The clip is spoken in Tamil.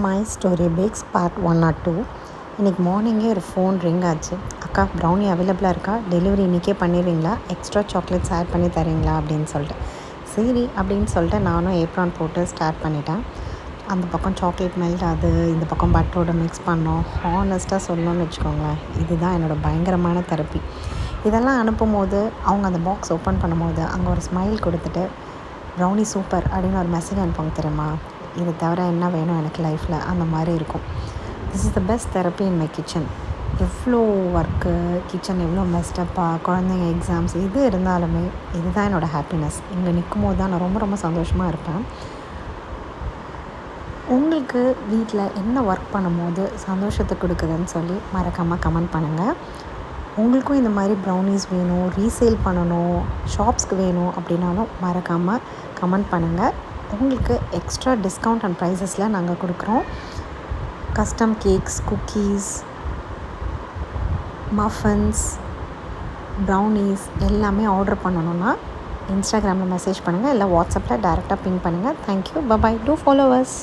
My story pics part 1 or 2. இன்றைக்கி மார்னிங்கே ஒரு ஃபோன் ரிங் ஆச்சு. அக்கா, ப்ரௌனி அவைலபிளாக இருக்கா? டெலிவரி இன்றைக்கே பண்ணிடுவீங்களா? எக்ஸ்ட்ரா சாக்லேட்ஸ் ஆட் பண்ணி தரீங்களா அப்படின்னு சொல்லிட்டு. சரி அப்படின்னு சொல்லிட்டு நானும் ஏப்ரான் போட்டு ஸ்டார்ட் பண்ணிட்டேன். அந்த பக்கம் சாக்லேட் மெல்ட் ஆகுது, இந்த பக்கம் பட்டரோட மிக்ஸ் பண்ணோம். ஹானஸ்ட்டாக சொல்லணும்னு வச்சுக்கோங்களேன், இதுதான் என்னோடய பயங்கரமான தெரப்பி. இதெல்லாம் அனுப்பும்போது அவங்க அந்த பாக்ஸ் ஓப்பன் பண்ணும்போது அங்கே ஒரு ஸ்மைல் கொடுத்துட்டு ப்ரௌனி சூப்பர் அப்படின்னு ஒரு மெசேஜ் அனுப்புவாங்க தெரியுமா? இதை தவிர என்ன வேணும் எனக்கு லைஃப்பில், அந்த மாதிரி இருக்கும். This is the best therapy in my kitchen. எவ்வளோ ஒர்க்கு, கிச்சன் எவ்வளோ மெஸ்டப்பாக, குழந்தைங்க எக்ஸாம்ஸ் எது இருந்தாலுமே இதுதான் என்னோடய ஹாப்பினஸ். இங்கே நிற்கும் போது தான் நான் ரொம்ப ரொம்ப சந்தோஷமாக இருப்பேன். உங்களுக்கு வீட்டில் என்ன ஒர்க் பண்ணும்போது சந்தோஷத்தை கொடுக்குதுன்னு சொல்லி மறக்காமல் கமெண்ட் பண்ணுங்கள். உங்களுக்கும் இந்த மாதிரி ப்ரௌனிஸ் வேணும், ரீசேல் பண்ணணும், ஷாப்ஸ்க்கு வேணும் அப்படின்னாலும் மறக்காமல் கமெண்ட் பண்ணுங்கள். உங்களுக்கு எக்ஸ்ட்ரா டிஸ்கவுண்ட் அண்ட் ப்ரைஸஸில் நாங்கள் கொடுக்குறோம். Custom cakes, cookies, muffins, brownies எல்லாமே ஆர்டர் பண்ணணுன்னா இன்ஸ்டாகிராமில் மெசேஜ் பண்ணுங்கள், இல்லை வாட்ஸ்அப்பில் டைரெக்டாக பிங் பண்ணுங்கள். Thank you, bye bye, do follow as.